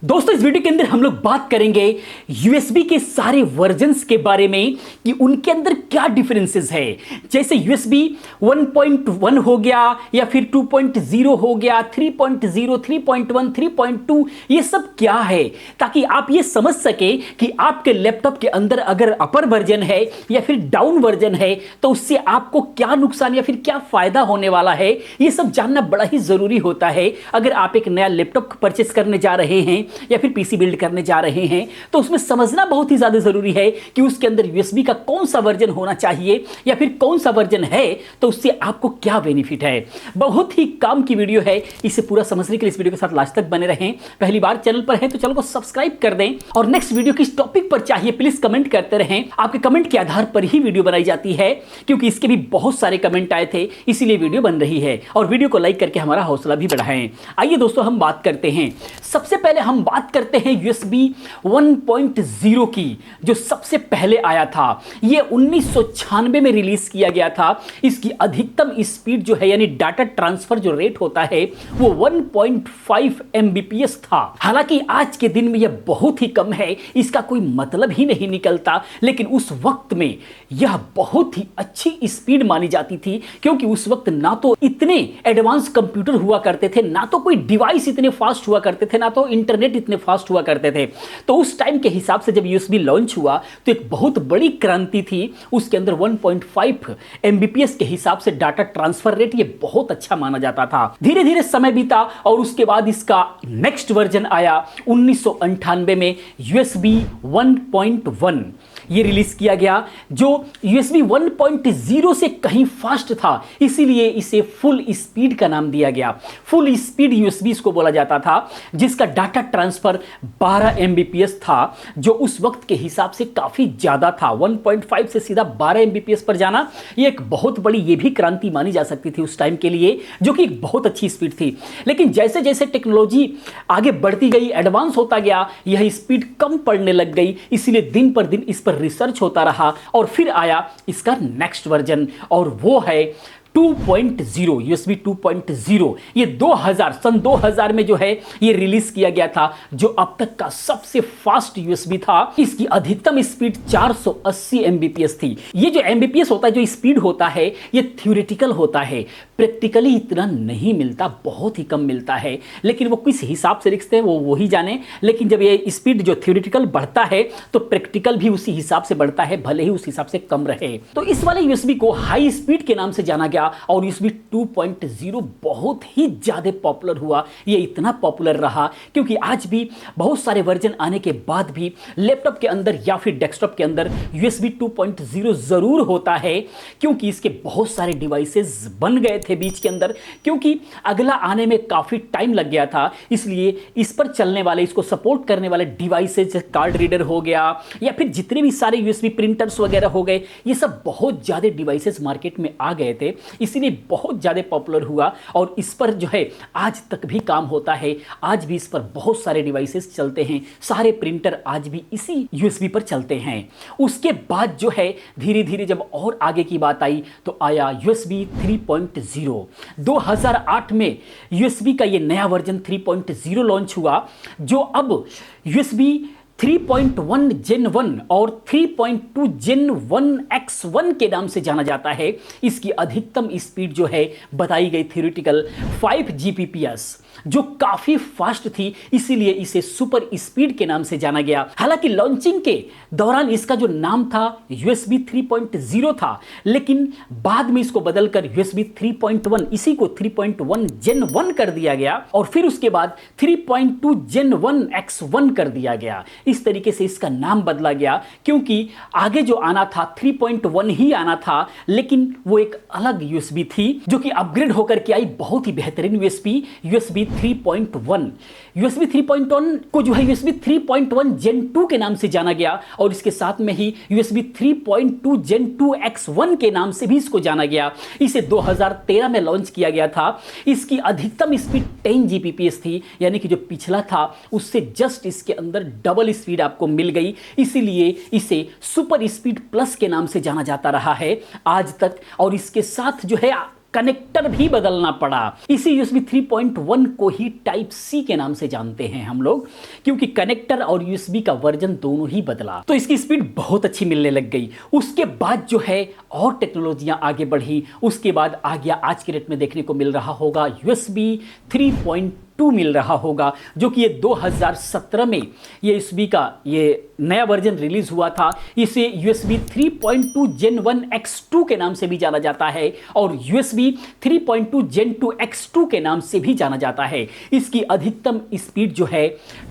दोस्तों इस वीडियो के अंदर हम लोग बात करेंगे यूएसबी के सारे वर्जन्स के बारे में कि उनके अंदर क्या डिफरेंसेस है। जैसे यूएसबी 1.1 हो गया या फिर 2.0 हो गया, 3.0, 3.1, 3.2, ये सब क्या है, ताकि आप ये समझ सके कि आपके लैपटॉप के अंदर अगर अपर वर्जन है या फिर डाउन वर्जन है तो उससे आपको क्या नुकसान या फिर क्या फायदा होने वाला है। ये सब जानना बड़ा ही जरूरी होता है। अगर आप एक नया लैपटॉप परचेस करने जा रहे हैं या फिर पीसी बिल्ड करने जा रहे हैं तो उसमें समझना बहुत ही ज्यादा जरूरी है कि उसके अंदर यूएसबी का कौन सा वर्जन होना चाहिए या फिर कौन सा वर्जन है तो उससे आपको क्या बेनिफिट है। बहुत ही काम की वीडियो है, इसे पूरा समझने के लिए इस वीडियो के साथ लास्ट तक बने रहें। पहली बार चैनल पर है तो चैनल को सब्सक्राइब कर दें और नेक्स्ट वीडियो किस टॉपिक पर चाहिए प्लीज कमेंट करते रहें। आपके कमेंट के आधार पर ही वीडियो बनाई जाती है, क्योंकि इसके भी बहुत सारे कमेंट आए थे इसीलिए वीडियो बन रही है। और वीडियो को लाइक करके हमारा हौसला भी बढ़ाएं। आइए दोस्तों हम बात करते हैं। सबसे पहले हम बात करते हैं यूएसबी 1.0 की, जो सबसे पहले आया था। यह 1996 में रिलीज किया गया था। इसकी अधिकतम स्पीड जो है यानी डाटा ट्रांसफर जो रेट होता है वो 1.5 एमबीपीएस था। हालांकि आज के दिन में यह बहुत ही कम है, इसका कोई मतलब ही नहीं निकलता, लेकिन उस वक्त में यह बहुत ही अच्छी स्पीड मानी जाती थी, क्योंकि उस वक्त ना तो इतने एडवांस कंप्यूटर हुआ करते थे, ना तो कोई डिवाइस इतने फास्ट हुआ करते थे, ना तो इंटरनेट इतने फास्ट हुआ करते थे। तो उस टाइम के हिसाब से जब यूएसबी लॉन्च हुआ तो एक बहुत बड़ी क्रांति थी। उसके अंदर 1.5 एमबीपीएस के हिसाब से डाटा ट्रांसफर रेट ये बहुत अच्छा माना जाता था। धीरे धीरे समय बीता और उसके बाद इसका नेक्स्ट वर्जन आया 1998 में, यूएसबी 1.1 ये रिलीज किया गया, जो यूएसबी 1.0 से कहीं फास्ट था, इसीलिए इसे फुल स्पीड का नाम दिया गया। फुल स्पीड यूएसबी इसको बोला जाता था, जिसका डाटा ट्रांसफर 12 एमबीपीएस था, जो उस वक्त के हिसाब से काफी ज्यादा था। 1.5 से सीधा 12 एमबीपीएस पर जाना ये एक बहुत बड़ी ये भी क्रांति मानी जा सकती थी उस टाइम के लिए, जो कि एक बहुत अच्छी स्पीड थी। लेकिन जैसे जैसे टेक्नोलॉजी आगे बढ़ती गई, एडवांस होता गया, यह स्पीड कम पड़ने लग गई। इसीलिए दिन पर दिन इस पर रिसर्च होता रहा और फिर आया इसका नेक्स्ट वर्जन, और वो है 2.0 यूएसबी 2.0। ये सन 2000 में जो है ये रिलीज किया गया था, जो अब तक का सबसे फास्ट यूएसबी था। इसकी अधिकतम स्पीड 480 एमबीपीएस थी। ये जो एमबीपीएस होता है, जो स्पीड होता है, ये थ्योरेटिकल होता है, प्रैक्टिकली इतना नहीं मिलता, बहुत ही कम मिलता है। लेकिन वो किस हिसाब से लिखते हैं वो ही जाने। लेकिन जब ये स्पीड जो थ्योरेटिकल बढ़ता है तो प्रैक्टिकल भी उसी हिसाब से बढ़ता है, भले ही उस हिसाब से कम रहे। तो इस वाले यूएसबी को हाई स्पीड के नाम से जाना गया और यूएसबी 2.0 बहुत ही ज्यादा पॉपुलर हुआ। ये इतना पॉपुलर रहा क्योंकि आज भी बहुत सारे वर्जन आने के बाद भी लैपटॉप के अंदर या फिर डेस्कटॉप के अंदर यूएसबी 2.0 जरूर होता है, क्योंकि इसके बहुत सारे डिवाइसेस बन गए थे बीच के अंदर, क्योंकि अगला आने में काफी टाइम लग गया था। इसलिए इस पर चलने वाले, इसको सपोर्ट करने वाले डिवाइसेस, कार्ड रीडर हो गया या फिर जितने भी सारे यूएसबी प्रिंटर्स वगैरह हो गए, ये सब बहुत ज्यादा डिवाइसेस मार्केट में आ गए थे, इसीलिए बहुत ज्यादा पॉपुलर हुआ। और इस पर जो है आज तक भी काम होता है, आज भी इस पर बहुत सारे डिवाइसेस चलते हैं, सारे प्रिंटर आज भी इसी यूएसबी पर चलते हैं। उसके बाद जो है धीरे धीरे जब और आगे की बात आई तो आया यूएसबी 3.0। 2008 में यूएसबी का ये नया वर्जन 3.0 लॉन्च हुआ, जो अब यूएसबी 3.1 Gen 1 और 3.2 Gen 1X1 के नाम से जाना जाता है। इसकी अधिकतम स्पीड जो है बताई गई थ्योरेटिकल 5 Gbps, जो काफी फास्ट थी, इसीलिए इसे सुपर स्पीड के नाम से जाना गया। हालांकि लॉन्चिंग के दौरान इसका जो नाम था यूएसबी 3.0 था, लेकिन बाद में इसको बदलकर यूएसबी 3.1, इसी को 3.1 Gen 1 कर दिया गया और फिर उसके बाद 3.2 Gen 1X1 कर दिया गया। इस तरीके से इसका नाम बदला गया, क्योंकि आगे जो आना था 3.1 ही आना था, लेकिन वो एक अलग यूएसबी थी जो कि अपग्रेड होकर के आई, बहुत ही बेहतरीन यूएसबी 3.1। यूएसबी 3.1 को जो है यूएसबी 3.1 Gen 2 के नाम से जाना गया और इसके साथ में ही यूएसबी 3.2 Gen 2X1 के नाम से भी इसको जाना गया। इसे 2013 में लॉन्च किया गया था। इसकी अधिकतम स्पीड 10 Gbps थी, यानी कि जो पिछला था उससे जस्ट इसके अंदर डबल स्पीड आपको मिल गई, इसीलिए इसे सुपर स्पीड प्लस के नाम से जाना जाता रहा है आज तक। और इसके साथ जो है कनेक्टर भी बदलना पड़ा। इसी USB 3.1 को ही टाइप C के नाम से जानते हैं हम लोग, क्योंकि कनेक्टर और USB का वर्जन दोनों ही बदला। तो इसकी स्पीड बहुत अच्छी मिलने लग गई। उसके बाद जो है और टेक्नोलॉजियां आगे बढ़ी। उसके बाद आ गया, आज के डेट में देखने को मिल रहा होगा USB 3.2 मिल रहा होगा, जो कि ये 2017 में ये USB का ये नया वर्जन रिलीज हुआ था। इसे USB 3.2 Gen 1 X2 के नाम से भी जाना जाता है और USB 3.2 Gen 2 X2 के नाम से भी जाना जाता है। इसकी अधिकतम स्पीड जो है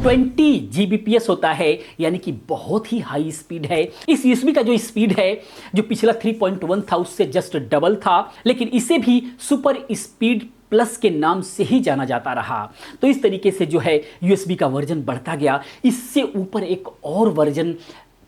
20 Gbps होता है, यानी कि बहुत ही हाई स्पीड है। इस USB का जो स्पीड है, जो पिछला 3.1 था उससे जस्ट डबल था, लेकिन इसे भी सुपर स्पीड प्लस के नाम से ही जाना जाता रहा। तो इस तरीके से जो है USB का वर्जन बढ़ता गया। इससे ऊपर एक और वर्जन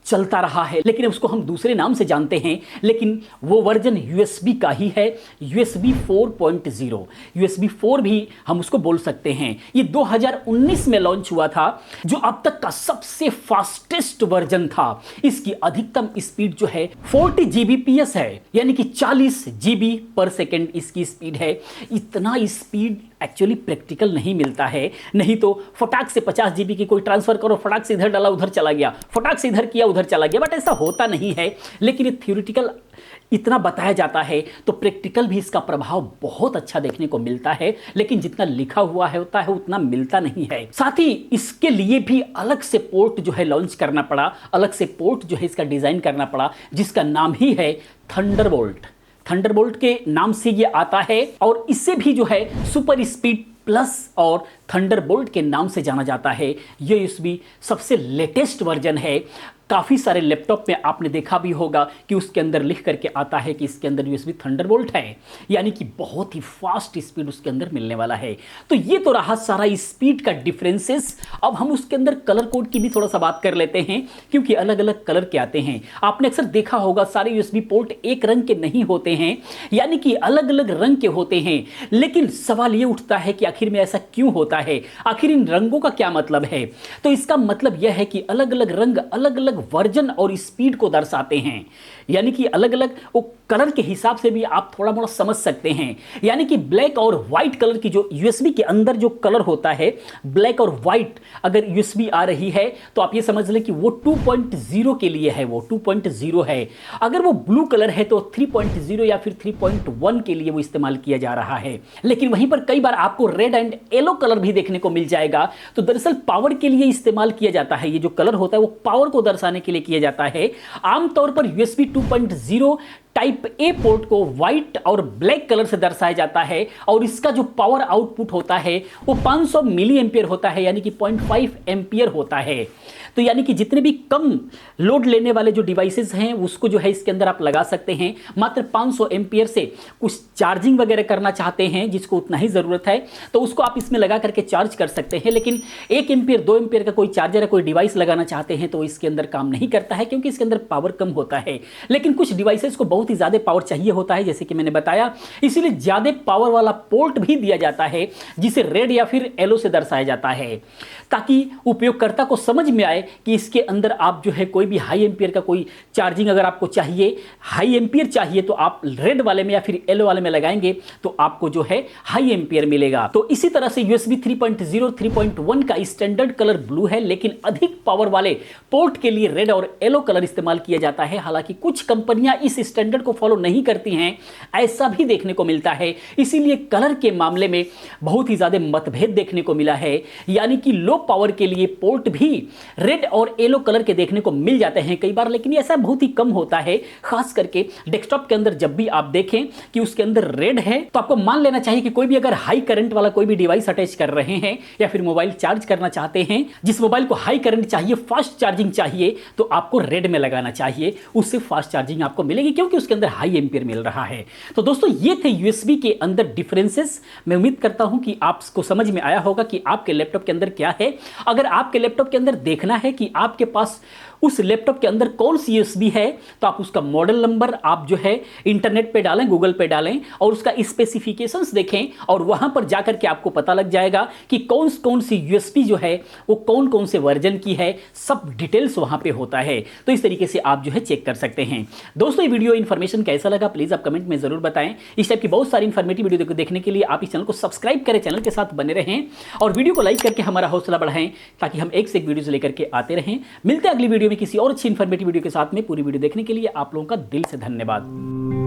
चलता रहा है, लेकिन उसको हम दूसरे नाम से जानते हैं, लेकिन वो वर्जन USB का ही है, USB 4.0। USB 4 भी हम उसको बोल सकते हैं। ये 2019 में लॉन्च हुआ था, जो अब तक का सबसे फास्टेस्ट वर्जन था। इसकी अधिकतम स्पीड जो है 40 Gbps है, यानी कि 40 GB पर सेकेंड इसकी स्पीड है। इतना स्पीड एक्चुअली प्रैक्टिकल नहीं मिलता है, नहीं तो फटाक से 50 GB की कोई ट्रांसफर करो, फटाक से इधर डाला उधर चला गया, फटाक से इधर किया उधर चला गया, बट ऐसा होता नहीं है। लेकिन ये थ्योरेटिकल इतना बताया जाता है, तो प्रैक्टिकल भी इसका प्रभाव बहुत अच्छा देखने को मिलता है, लेकिन जितना लिखा हुआ है होता है उतना मिलता नहीं है। साथ ही इसके लिए भी अलग से पोर्ट जो है लॉन्च करना पड़ा, अलग से पोर्ट जो है इसका डिजाइन करना पड़ा, जिसका नाम ही है थंडरबोल्ट। थंडरबोल्ट के नाम से ये आता है और इससे भी जो है सुपर स्पीड प्लस और थंडरबोल्ट के नाम से जाना जाता है। ये USB सबसे लेटेस्ट वर्जन है। काफ़ी सारे लैपटॉप में आपने देखा भी होगा कि उसके अंदर लिख करके आता है कि इसके अंदर USB थंडरबोल्ट है, यानी कि बहुत ही फास्ट स्पीड उसके अंदर मिलने वाला है। तो ये तो रहा सारा स्पीड का डिफरेंसेस। अब हम उसके अंदर कलर कोड की भी थोड़ा सा बात कर लेते हैं, क्योंकि अलग अलग कलर के आते हैं। आपने अक्सर देखा होगा सारे USB पोर्ट एक रंग के नहीं होते हैं, यानी कि अलग अलग रंग के होते हैं। लेकिन सवाल ये उठता है कि आखिर में ऐसा क्यों होता है, आखिर इन रंगों का क्या मतलब है? तो इसका मतलब यह है कि अलग अलग रंग अलग अलग वर्जन और स्पीड को दर्शाते हैं, यानी कि अलग अलग वो कलर के हिसाब से भी आप थोड़ा मोड़ा समझ सकते हैं। यानी कि ब्लैक और व्हाइट कलर की जो USB के अंदर जो कलर होता है, ब्लैक और व्हाइट अगर USB आ रही है तो आप ये समझ लें कि वो 2.0 के लिए है, वो 2.0 है। अगर वो ब्लू कलर है तो 3.0 या फिर 3.1 के लिए वो इस्तेमाल किया जा रहा है। लेकिन वहीं पर कई बार आपको रेड एंड येलो कलर भी देखने को मिल जाएगा, तो दरअसल पावर के लिए इस्तेमाल किया जाता है। ये जो कलर होता है वो पावर को दर्शाने के लिए किया जाता है। आमतौर पर USB 2.0 टाइप ए पोर्ट को व्हाइट और ब्लैक कलर से दर्शाया जाता है और इसका जो पावर आउटपुट होता है वो 500 मिली एम्पियर होता है, यानी कि 0.5 एम्पियर होता है। तो यानी कि जितने भी कम लोड लेने वाले जो डिवाइसेस हैं उसको जो है इसके अंदर आप लगा सकते हैं। मात्र 500 एम्पियर से कुछ चार्जिंग वगैरह करना चाहते हैं जिसको उतना ही ज़रूरत है तो उसको आप इसमें लगा करके चार्ज कर सकते हैं। लेकिन 1 एम्पियर 2 एम्पियर का कोई चार्जर या कोई डिवाइस लगाना चाहते हैं तो इसके अंदर काम नहीं करता है, क्योंकि इसके अंदर पावर कम होता है। लेकिन कुछ डिवाइसेस को बहुत ही ज़्यादा पावर चाहिए होता है, जैसे कि मैंने बताया, इसीलिए ज़्यादा पावर वाला पोर्ट भी दिया जाता है जिसे रेड या फिर येलो से दर्शाया जाता है, ताकि उपयोगकर्ता को समझ में आए कि इसके अंदर आप जो है कोई भी हाई एम्पियर का कोई चार्जिंग अगर आपको चाहिए, हाई एम्पियर चाहिए, तो आप रेड वाले में या फिर येलो वाले में लगाएंगे तो आपको जो है हाई एम्पियर मिलेगा। तो इसी तरह से USB 3.0 3.1 का स्टैंडर्ड कलर ब्लू है, लेकिन अधिक पावर वाले पोर्ट के लिए रेड और येलो कलर इस्तेमाल किया जाता है। हालांकि कुछ कंपनियां इस स्टैंडर्ड को फॉलो नहीं करती हैं, ऐसा भी देखने को मिलता है। इसीलिए कलर के मामले में बहुत ही ज्यादा मतभेद देखने को मिला है, यानी कि लो पावर के लिए पोर्ट भी रेड और येलो कलर के देखने को मिल जाते हैं कई बार, लेकिन ऐसा बहुत ही कम होता है। खास करके डेस्कटॉप के अंदर जब भी आप देखें कि उसके अंदर रेड है तो आपको मान लेना चाहिए कि कोई भी अगर हाई करंट वाला कोई भी डिवाइस अटैच कर रहे हैं या फिर मोबाइल चार्ज करना चाहते हैं, जिस मोबाइल को हाई करंट चाहिए, फास्ट चार्जिंग चाहिए, तो आपको रेड में लगाना चाहिए, उससे फास्ट चार्जिंग आपको मिलेगी क्योंकि उसके अंदर हाई एम्पियर मिल रहा है। तो दोस्तों ये थे USB के अंदर डिफरेंसेस। मैं उम्मीद करता हूं कि आपको समझ में आया होगा कि आपके लैपटॉप के अंदर क्या है। अगर आपके लैपटॉप के अंदर देखना है कि आपके पास उस लैपटॉप के अंदर कौन सी USB है, तो आप उसका मॉडल नंबर आप जो है इंटरनेट पे डालें, गूगल पे डालें और उसका स्पेसिफिकेशंस देखें और वहां पर जाकर के आपको पता लग जाएगा कि कौन कौन सी USB जो है वो कौन कौन से वर्जन की है, सब डिटेल्स वहां पे होता है। तो इस तरीके से आप जो है चेक कर सकते हैं। दोस्तों ये वीडियो इन्फॉर्मेशन कैसा लगा प्लीज आप कमेंट में जरूर बताएं। इस टाइप की बहुत सारी इन्फॉर्मेटिव वीडियो देखने के लिए आप इस चैनल को सब्सक्राइब करें, चैनल के साथ बने रहें और वीडियो को लाइक करके हमारा हौसला बढ़ाएं ताकि हम एक से एक वीडियोस लेकर के आते रहें। मिलते हैं अगली वीडियो में किसी और अच्छी इन्फॉर्मेटिव वीडियो के साथ में। पूरी वीडियो देखने के लिए आप लोगों का दिल से धन्यवाद।